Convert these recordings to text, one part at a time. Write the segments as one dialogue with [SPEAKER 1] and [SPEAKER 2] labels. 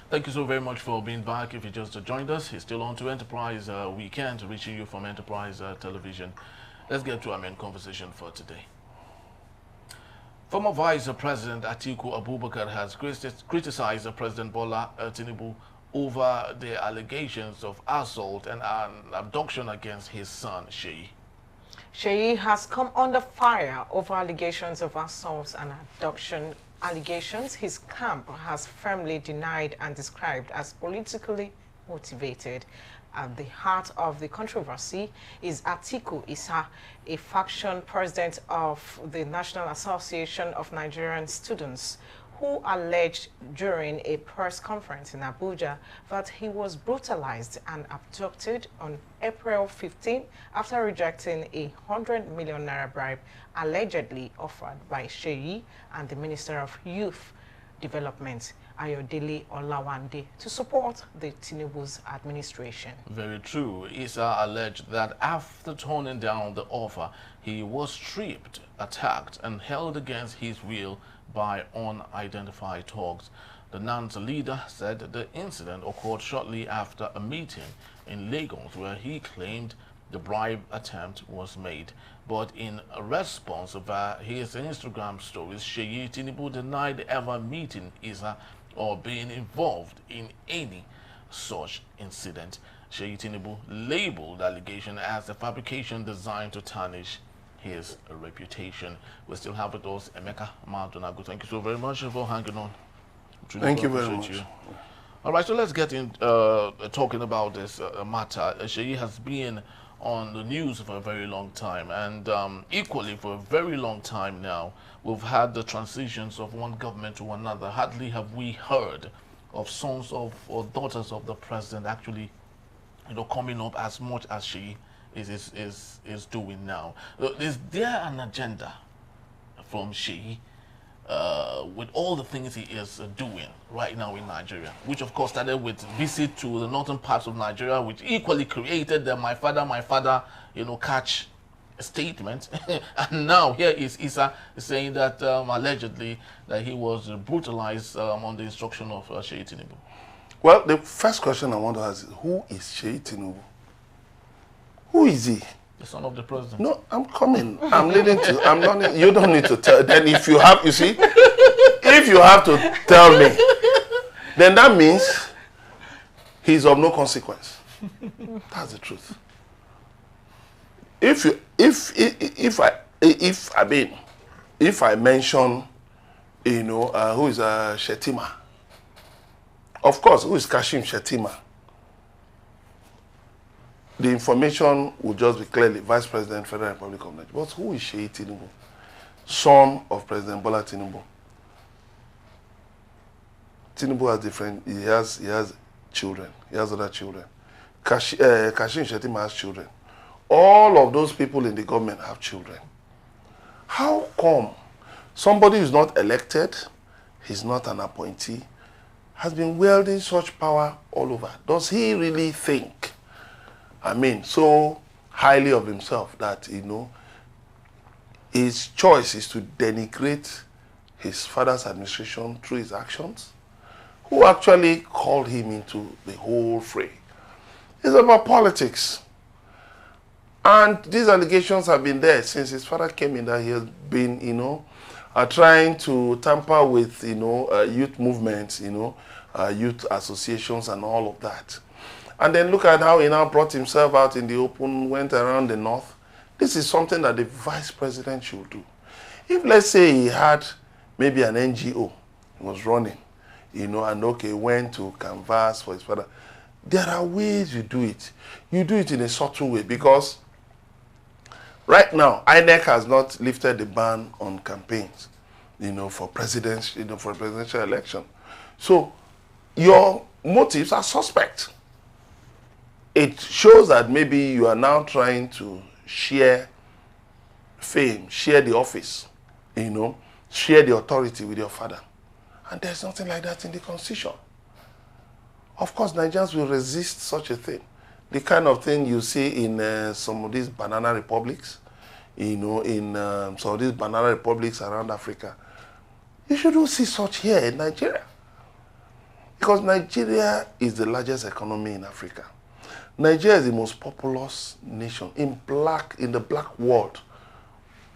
[SPEAKER 1] Thank you so very much for being back. If you just joined us, he's still on to Enterprise Weekend, reaching you from Enterprise Television. Let's get to our main conversation for today. Former Vice President Atiku Abubakar has criticized President Bola Tinubu over the allegations of assault and abduction against his son, Seyi.
[SPEAKER 2] Seyi has come under fire over allegations of assaults and abduction allegations his camp has firmly denied and described as politically motivated. At the heart of the controversy is Atiku Issa, a faction president of the National Association of Nigerian Students, who alleged during a press conference in Abuja that he was brutalized and abducted on April 15 after rejecting a 100 million naira bribe allegedly offered by Seyi and the Minister of Youth Development, Ayodele Olawande, to support the Tinubu's administration.
[SPEAKER 1] Very true. Issa alleged that after turning down the offer, he was stripped, attacked, and held against his will by unidentified thugs. The NAN's leader said the incident occurred shortly after a meeting in Lagos where he claimed the bribe attempt was made. But in a response via his Instagram stories, Seyi Tinubu denied ever meeting Issa or being involved in any such incident. Seyi Tinubu labeled the allegation as a fabrication designed to tarnish his reputation. We still have with us Emeka Madonago. Thank you so very much for hanging on.
[SPEAKER 3] Thank you very much.
[SPEAKER 1] All right, so let's get in talking about this matter. Seyi has been on the news for a very long time, and equally for a very long time now, we've had the transitions of one government to another. Hardly have we heard of sons of or daughters of the president actually, coming up as much as she is doing now. Is there an agenda from Seyi with all the things he is doing right now in Nigeria, which of course started with visit to the northern parts of Nigeria, which equally created the my father, catch statement. And now here is Issa saying that allegedly that he was brutalized on the instruction of Seyi Tinubu.
[SPEAKER 3] Well, the first question I want to ask is, who is Seyi Tinubu? Who is he?
[SPEAKER 1] The son of the president.
[SPEAKER 3] No, I'm coming. I'm leading to. I'm not. You don't need to tell. Then if you have, you see, if you have to tell me, then that means he's of no consequence. That's the truth. If I mention, who is Shetima, of course, who is Kashim Shetima, the information would just be clearly Vice President, Federal Republic of Nigeria. But who is Seyi Tinubu? Son of President Bola Tinubu. Tinubu has different, he has children. He has other children. Kashim Shetima has children. All of those people in the government have children. How come somebody who is not elected, he's not an appointee, has been wielding such power all over? Does he really think, so highly of himself that, his choice is to denigrate his father's administration through his actions? Who actually called him into the whole fray? It's about politics. And these allegations have been there since his father came in, that he has been, trying to tamper with, youth movements, youth associations and all of that. And then look at how he now brought himself out in the open, went around the north. This is something that the vice president should do. If, let's say, he had maybe an NGO, he was running, and went to canvass for his father, there are ways you do it. You do it in a subtle way, because right now, INEC has not lifted the ban on campaigns, for presidents, for a presidential election. So your motives are suspect. It shows that maybe you are now trying to share fame, share the office, share the authority with your father. And there's nothing like that in the Constitution. Of course, Nigerians will resist such a thing. The kind of thing you see in some of these banana republics, in some of these banana republics around Africa. You shouldn't see such here in Nigeria. Because Nigeria is the largest economy in Africa. Nigeria is the most populous nation in the black world,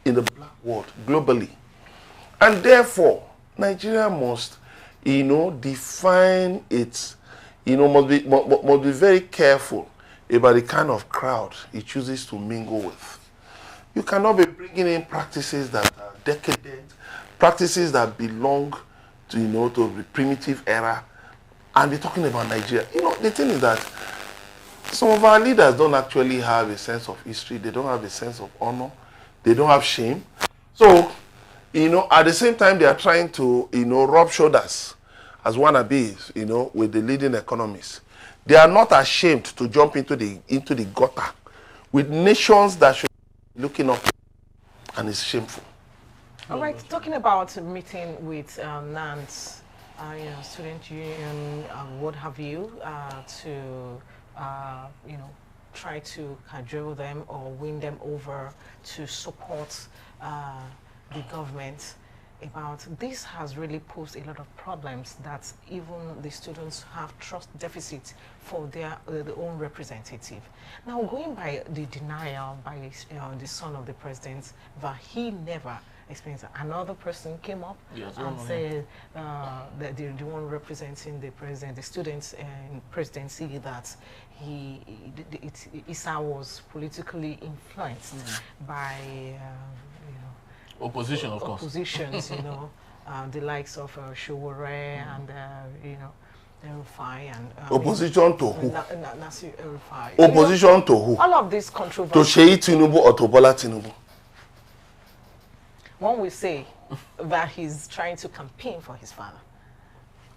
[SPEAKER 3] globally. And therefore, Nigeria must, define its, must be very careful about the kind of crowd it chooses to mingle with. You cannot be bringing in practices that are decadent, practices that belong to, to the primitive era, and be talking about Nigeria. The thing is that some of our leaders don't actually have a sense of history. They don't have a sense of honor. They don't have shame. So, at the same time, they are trying to, rub shoulders as wannabes, with the leading economists. They are not ashamed to jump into the gutter with nations that should be looking up, and it's shameful.
[SPEAKER 2] All right, talking about a meeting with NANS, student union, what have you, to try to cajole them or win them over to support the government. About this has really posed a lot of problems that even the students have trust deficit for their own representative. Now, going by the denial by the son of the president that he never explains, another person came up and said that the one representing the president, the students in presidency, that Issa was politically influenced by
[SPEAKER 1] opposition, of course.
[SPEAKER 2] Oppositions, the likes of Showore and Erufai and
[SPEAKER 3] opposition to who?
[SPEAKER 2] Nasir Erufai.
[SPEAKER 3] Opposition to who?
[SPEAKER 2] All of this controversy.
[SPEAKER 3] To Seyi Tinubu or to Bola Tinubu?
[SPEAKER 2] One will say that he's trying to campaign for his father.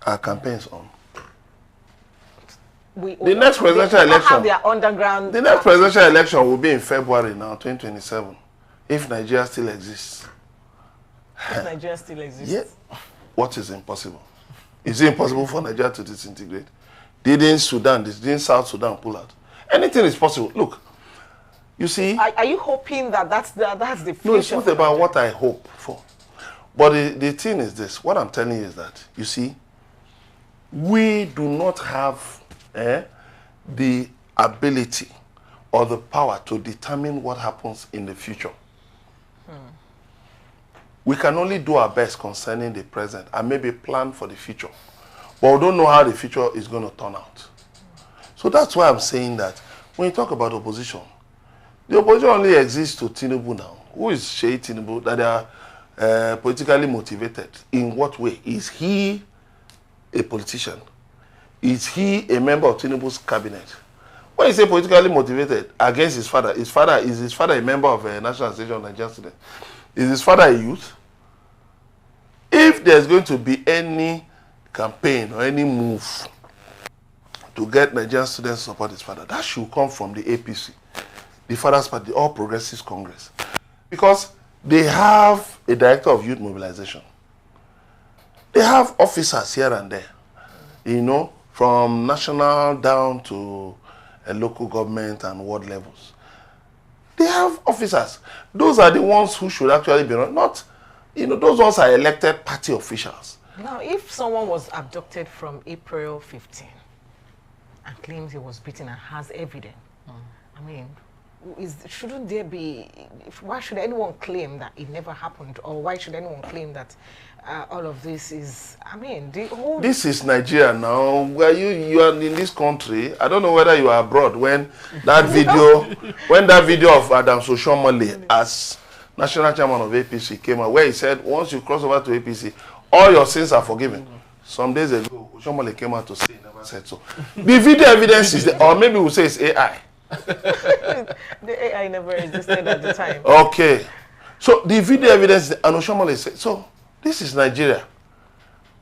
[SPEAKER 3] Our campaigns on.
[SPEAKER 2] The
[SPEAKER 3] next presidential election.
[SPEAKER 2] Have their underground.
[SPEAKER 3] The next presidential election will be in February now, 2027, if Nigeria still exists.
[SPEAKER 2] If Nigeria still exists.
[SPEAKER 3] Yeah. What is impossible? Is it impossible for Nigeria to disintegrate? Didn't South Sudan pull out? Anything is possible. Look, you see.
[SPEAKER 2] Are you hoping that that's the future?
[SPEAKER 3] No, it's not about what I hope for. But the thing is this. What I'm telling you is that, you see, we do not have the ability or the power to determine what happens in the future. We can only do our best concerning the present and maybe plan for the future. But we don't know how the future is going to turn out. So that's why I'm saying that when you talk about opposition, the opposition only exists to Tinubu now. Who is Seyi Tinubu? That they are politically motivated. In what way? Is he a politician? Is he a member of Tinubu's cabinet? When you say politically motivated against his father, is his father a member of a National Association of Nigerian Students? Is his father a youth? If there's going to be any campaign or any move to get Nigerian students to support his father, that should come from the APC, the father's party, the All Progressives Congress. Because they have a director of youth mobilization. They have officers here and there, from national down to local government and ward levels. They have officers. Those are the ones who should actually be run. Not, those ones are elected party officials.
[SPEAKER 2] Now, if someone was abducted from April 15 and claims he was beaten and has evidence, I mean, shouldn't there be, why should anyone claim that it never happened? Or why should anyone claim that all of this is, I mean, the whole... This
[SPEAKER 3] is Nigeria now, where you are in this country. I don't know whether you are abroad when that video, of Adam Soshomole as national chairman of APC came out, where he said, once you cross over to APC, all your sins are forgiven. Some days ago, Soshomole came out to say he never said so. The video evidence is there, or maybe we'll say it's AI.
[SPEAKER 2] The AI never existed at the time.
[SPEAKER 3] Okay. So the video evidence, and Soshomole said, so this is Nigeria.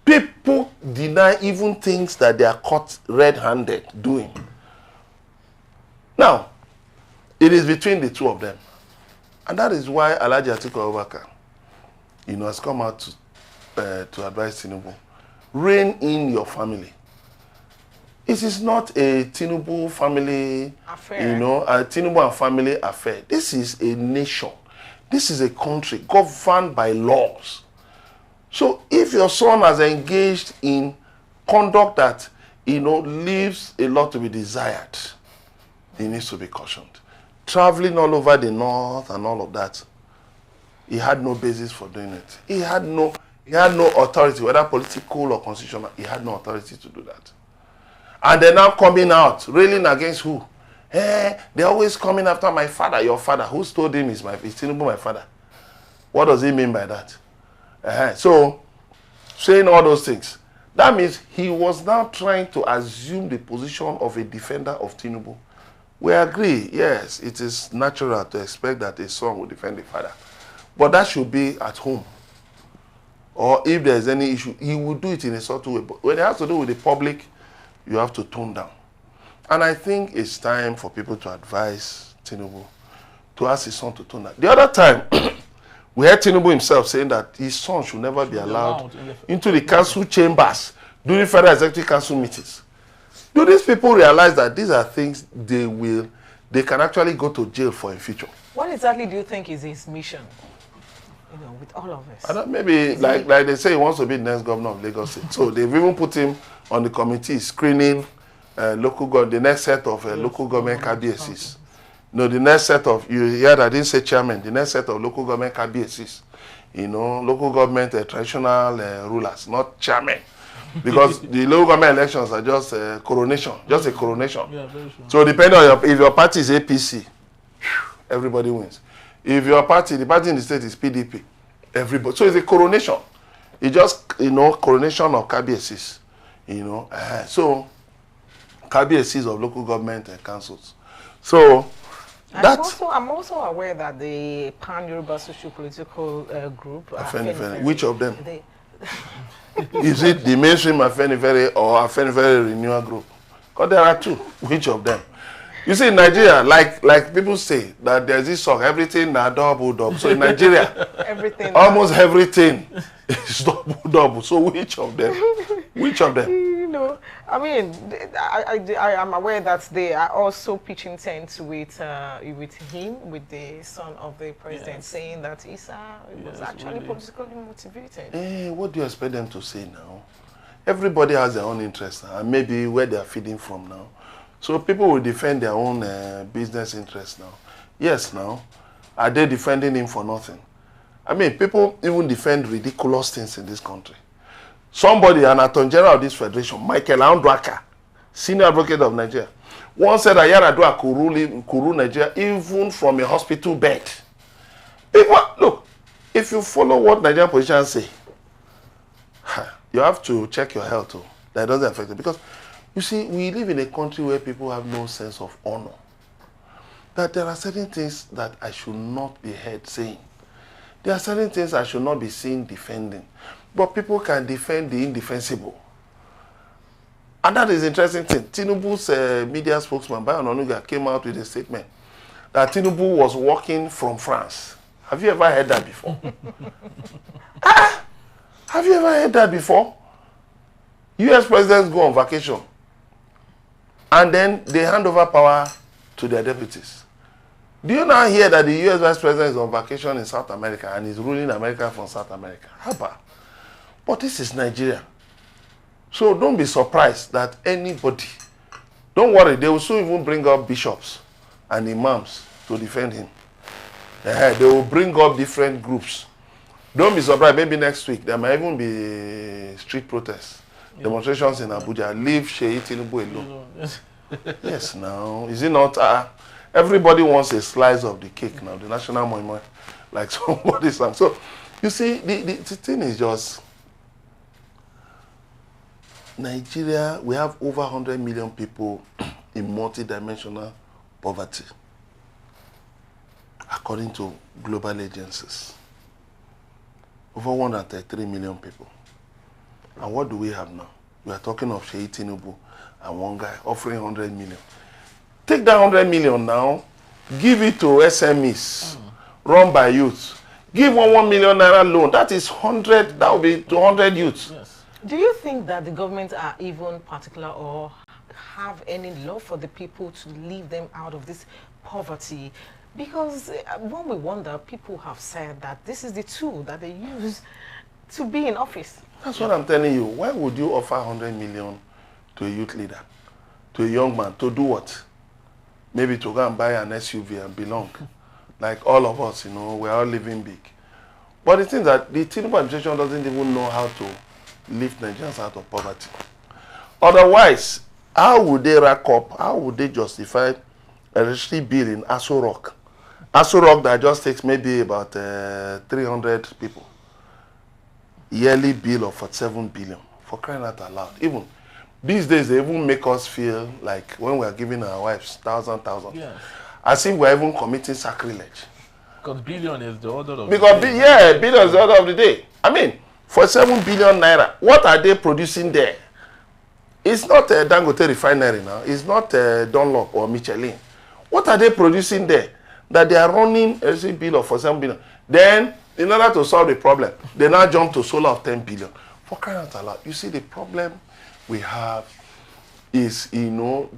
[SPEAKER 3] People deny even things that they are caught red-handed doing. Now, it is between the two of them. And that is why Alhaji Atiku Abubakar, has come out to advise Tinubu. Rein in your family. It is not a Tinubu family affair. A Tinubu and family affair. This is a nation. This is a country governed by laws. So if your son has engaged in conduct that, leaves a lot to be desired. He needs to be cautioned. Traveling all over the north and all of that, he had no basis for doing it. He had no authority, whether political or constitutional. He had no authority to do that. And they're now coming out, railing against who? They're always coming after my father, your father. Who told him is Tinubu my father? What does he mean by that? So, saying all those things, that means he was now trying to assume the position of a defender of Tinubu. We agree, yes, it is natural to expect that a son will defend the father. But that should be at home. Or if there's any issue, he will do it in a subtle way. But when it has to do with the public, you have to tone down. And I think it's time for people to advise Tinubu to ask his son to tone down. The other time, we heard Tinubu himself saying that his son should never be allowed into the council chambers during Federal Executive Council meetings. Do these people realize that these are things they can actually go to jail for in future?
[SPEAKER 2] What exactly do you think is his mission, with all of this?
[SPEAKER 3] I don't, maybe, like they say, he wants to be the next governor of Lagos State. So they've even put him on the committee screening the next set of local government KBSs. The next set of, you hear that I didn't say chairman, the next set of local government KBSs. Local government traditional rulers, not chairman. Because the local government elections are just a coronation, just a coronation. Yeah, very sure. So depending on if your party is APC, everybody wins. If your party, the party in the state is PDP, everybody. So it's a coronation. It's just, coronation of KBSs. So KBSs of local government councils. So
[SPEAKER 2] I'm also aware that the Pan-Yoruba Socio-Political Group,
[SPEAKER 3] which of them? Is it the mainstream Afenifere or Afenifere Renewal Group? Because there are two. Which of them? You see, in Nigeria, like people say that there's this song, everything na double. So in Nigeria, almost everything is double. So which of them? Which of them?
[SPEAKER 2] I mean, I am aware that they are also pitching tents with him, with the son of the president, saying that Issa was actually politically motivated.
[SPEAKER 3] What do you expect them to say now? Everybody has their own interest and maybe where they are feeding from now. So people will defend their own business interests now. Yes, now. Are they defending him for nothing? I mean, people even defend ridiculous things in this country. Somebody, an attorney general of this federation, Michael Andraka, senior advocate of Nigeria, once said that Yaradua could rule Nigeria even from a hospital bed. Look, if you follow what Nigerian politicians say, you have to check your health too. That doesn't affect it. Because, you see, we live in a country where people have no sense of honor. That there are certain things that I should not be heard saying. There are certain things I should not be seen defending. But people can defend the indefensible. And that is the interesting thing. Tinubu's media spokesman, Bayo Onanuga, came out with a statement that Tinubu was working from France. Have you ever heard that before? Have you ever heard that before? US presidents go on vacation and then they hand over power to their deputies. Do you now hear that the US vice president is on vacation in South America and is ruling America from South America? How about? But this is Nigeria. So don't be surprised that anybody, don't worry, they will soon even bring up bishops and imams to defend him. They will bring up different groups. Don't be surprised, maybe next week there might even be street protests, demonstrations in Abuja. Leave Seyi Tinubu alone. Yes, now, is it not? Everybody wants a slice of the cake now, the national monument, like somebody sang. So, you see, the thing is just, Nigeria, we have over 100 million people in multidimensional poverty, according to global agencies. Over 133 million people. And what do we have now? We are talking of Seyi Tinubu and one guy offering 100 million. Take that 100 million now, give it to SMEs run by youths. Give 1 million naira loan. That is 100, that will be 200 youths. Yes.
[SPEAKER 2] Do you think that the government are even particular or have any law for the people to leave them out of this poverty? Because when we wonder, people have said that this is the tool that they use to be in office.
[SPEAKER 3] That's what I'm telling you. Why would you offer 100 million to a youth leader, to a young man, to do what? Maybe to go and buy an SUV and belong. Like all of us, you know, we're all living big. But the thing that the Tinubu administration doesn't even know how to lift Nigerians out of poverty. Otherwise, how would they rack up, how would they justify a electricity bill in Aso Rock? Aso Rock that just takes maybe about 300 people. Yearly bill of 47 billion, for crying out aloud. Even these days, they even make us feel like when we are giving our wives thousand.
[SPEAKER 1] Yes.
[SPEAKER 3] As if we're even committing sacrilege.
[SPEAKER 1] Because billion is the order of
[SPEAKER 3] Because
[SPEAKER 1] the day.
[SPEAKER 3] yeah, billion is the order of the day. I mean, for 7 billion naira, what are they producing there? It's not a Dangote refinery now. It's not Dunlop or Michelin. What are they producing there that they are running a bill of 47 billion? Then, in order to solve the problem, they now jump to solar of 10 billion. For crying out loud, you see, the problem we have is, you know,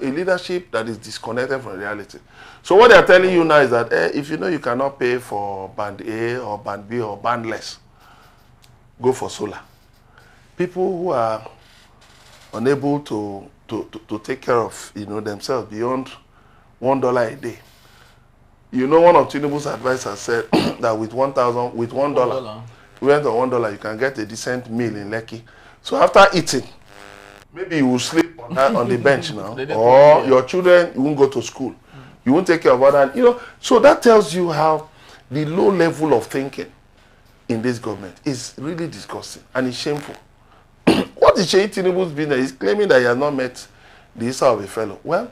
[SPEAKER 3] a leadership that is disconnected from reality. So what they are telling you now is that if you know you cannot pay for band A or band B or band less, go for solar. People who are unable to take care of, you know, themselves beyond $1 a day. You know, one of Tinubu's advisors said that with $1, we went on $1, you can get a decent meal in Lekki. So after eating, maybe you will sleep on the bench now, or your children, you won't go to school. You won't take care of other, you know. So that tells you how the low level of thinking in this government is really disgusting and it's shameful. What is Seyi Tinubu's business? He's claiming that he has not met the Isa of a fellow. Well,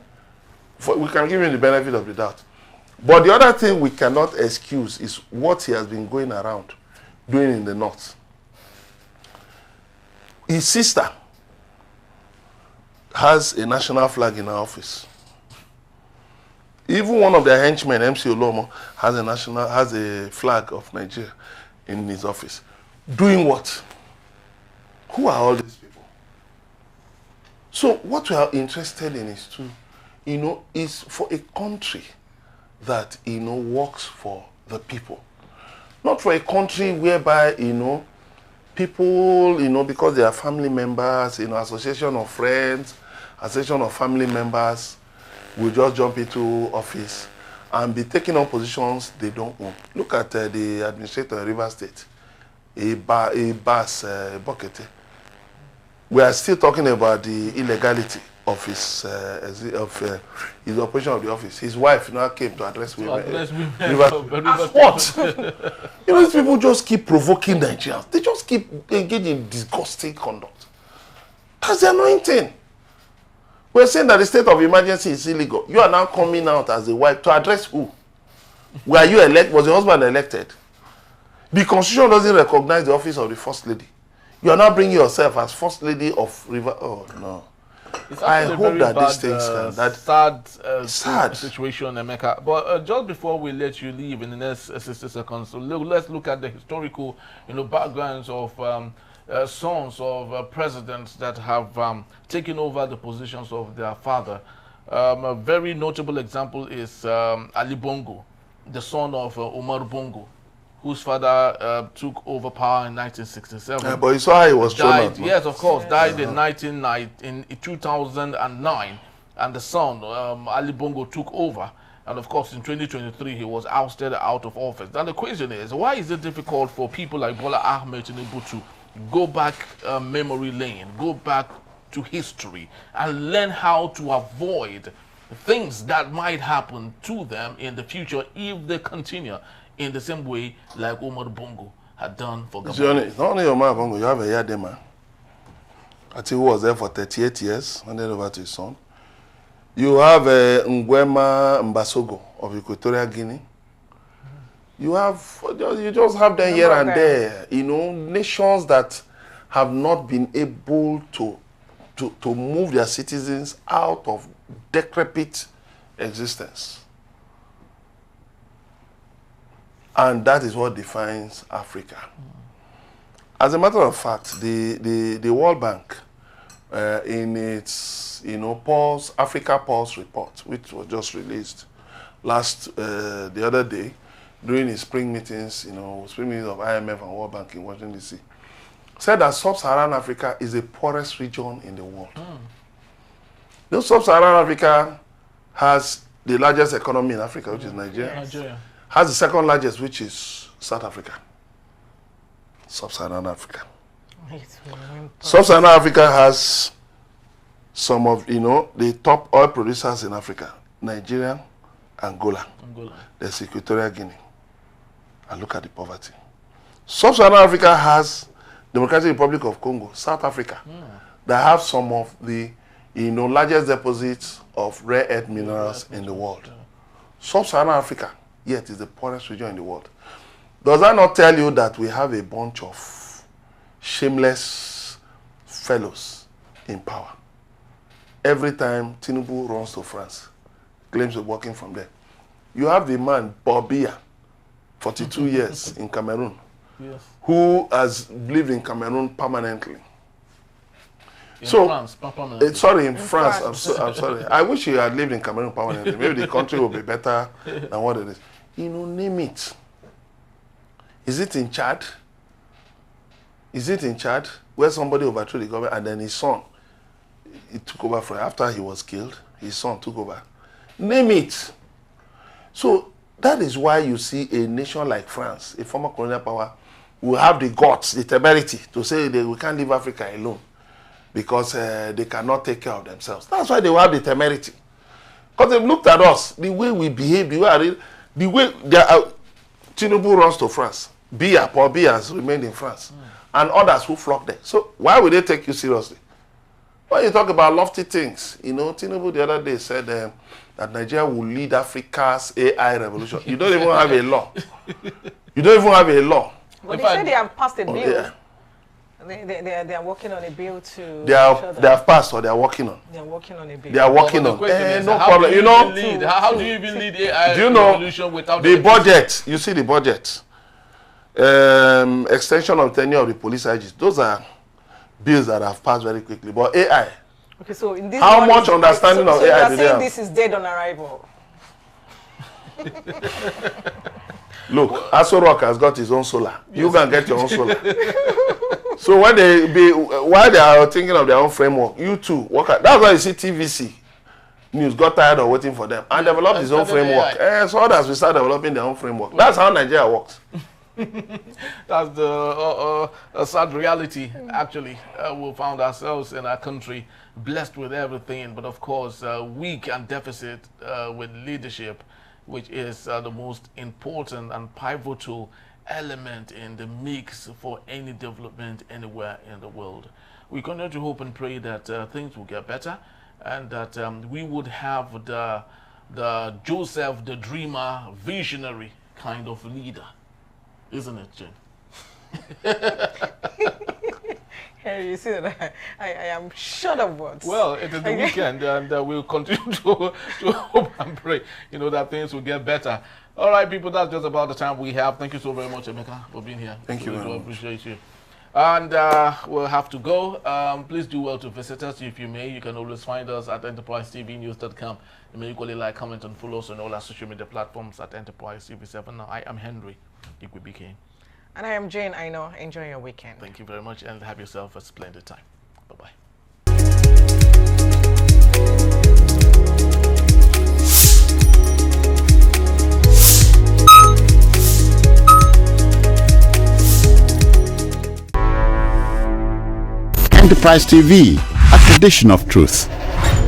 [SPEAKER 3] we can give him the benefit of the doubt. But the other thing we cannot excuse is what he has been going around doing in the north. His sister has a national flag in her office. Even one of their henchmen, MC Olomo, has a flag of Nigeria in his office. Doing what? Who are all these people? So what we are interested in is to, you know, is for a country that, you know, works for the people. Not for a country whereby, you know, people, you know, because they are family members, you know, association of friends, association of family members, will just jump into office and be taking on positions they don't own. Look at the administrator in River State, Bokete. We are still talking about the illegality of his operation of the office. His wife now came to address women. As what? You know, these people just keep provoking Nigerians. They just keep engaging in disgusting conduct. That's the anointing. We're saying that the state of emergency is illegal. You are now coming out as a wife to address who? Were you elected? Was your husband elected? The constitution doesn't recognize the office of the first lady. You are now bringing yourself as first lady of River. Oh no! I hope that these things can. That sad
[SPEAKER 1] situation, Emeka. But just before we let you leave in the next 60 seconds, so let's look at the historical, you know, backgrounds of sons of presidents that have taken over the positions of their father. A very notable example is Ali Bongo, the son of Umar Bongo, whose father took over power in 1967.
[SPEAKER 3] Yeah, but you saw how he was
[SPEAKER 1] died. Yes, of course, died in 2009, and the son Ali Bongo took over. And of course, in 2023, he was ousted out of office. Now the question is, why is it difficult for people like Bola Ahmed Tinubu to go back memory lane, go back to history, and learn how to avoid things that might happen to them in the future if they continue in the same way like Omar Bongo had done for Gabon?
[SPEAKER 3] It's not only Omar Bongo, you have a Yadema. I think he was there for 38 years, handed over to his son. You have Nguema Mbasogo of Equatorial Guinea. You just have them here and there, you know, nations that have not been able to move their citizens out of decrepit existence. And that is what defines Africa. As a matter of fact, the World Bank, in its, you know, Africa Pulse report, which was just released the other day, during his spring meetings, spring meetings of IMF and World Bank in Washington, D.C., said that sub-Saharan Africa is the poorest region in the world. Sub-Saharan Africa has the largest economy in Africa, which is Nigeria. Has the second largest, which is South Africa. Sub-Saharan Africa. Sub-Saharan Africa has some of, the top oil producers in Africa. Nigeria, Angola. There's Equatorial Guinea. And look at the poverty. Sub-Saharan Africa has Democratic Republic of Congo, South Africa, that have some of the largest deposits of rare earth minerals in the world. Sub-Saharan Africa, yet, is the poorest region in the world. Does that not tell you that we have a bunch of shameless fellows in power? Every time Tinubu runs to France, claims of working from there. You have the man, Bobia, 42 years in Cameroon, who has lived in Cameroon permanently.
[SPEAKER 1] In France.
[SPEAKER 3] In France. I'm sorry. I wish you had lived in Cameroon permanently. Maybe the country will be better than what it is. Name it. Is it in Chad? Where somebody overthrew the government and then his son, he took over after he was killed. His son took over. Name it. So that is why you see a nation like France, a former colonial power, will have the guts, the temerity to say that we can't leave Africa alone because they cannot take care of themselves. That's why they will have the temerity. Because they've looked at us, the way we behave, the way Tinubu runs to France. Paul Biya has remained in France. And others who flock there. So why would they take you seriously? When you talk about lofty things, Tinubu the other day said that Nigeria will lead Africa's AI revolution. You don't even have a law.
[SPEAKER 2] But they said they have passed a bill. Yeah. They are working on a bill to...
[SPEAKER 3] They have passed or they are working on?
[SPEAKER 2] They are working on a bill.
[SPEAKER 3] They are working on. No problem.
[SPEAKER 1] How do you even lead AI revolution without...
[SPEAKER 3] The budget, you see the budget. Extension of tenure of the police IGs. Those are bills that have passed very quickly. But AI...
[SPEAKER 2] Okay, so in this
[SPEAKER 3] how much understanding of AI do they have?
[SPEAKER 2] This is dead on arrival.
[SPEAKER 3] Look, Aso Rock has got his own solar. Yes. You can get your own solar. So while they are thinking of their own framework, you too work out. That's why you see TVC News got tired of waiting for them and developed his own framework. So others will start developing their own framework. That's how Nigeria works.
[SPEAKER 1] That's the sad reality, actually. We found ourselves in our country blessed with everything, but of course weak and deficit with leadership, which is the most important and pivotal element in the mix for any development anywhere in the world. We continue to hope and pray that things will get better and that we would have the Joseph the Dreamer visionary kind of leader. Isn't it, Jane?
[SPEAKER 2] Harry, you see that I am short of words.
[SPEAKER 1] Well, it is the weekend, and we'll continue to hope and pray, that things will get better. All right, people, that's just about the time we have. Thank you so very much, Emeka, for being here.
[SPEAKER 3] Thank you very much.
[SPEAKER 1] Appreciate you. And we'll have to go. Please do well to visit us if you may. You can always find us at enterprisetvnews.com. You may equally like, comment, and follow us on all our social media platforms at Enterprise TV7. Now, I am Henry Igwe.
[SPEAKER 2] And I am Jane. I know. Enjoy your weekend.
[SPEAKER 1] Thank you very much and have yourself a splendid time. Bye-bye.
[SPEAKER 4] Enterprise TV, a tradition of truth.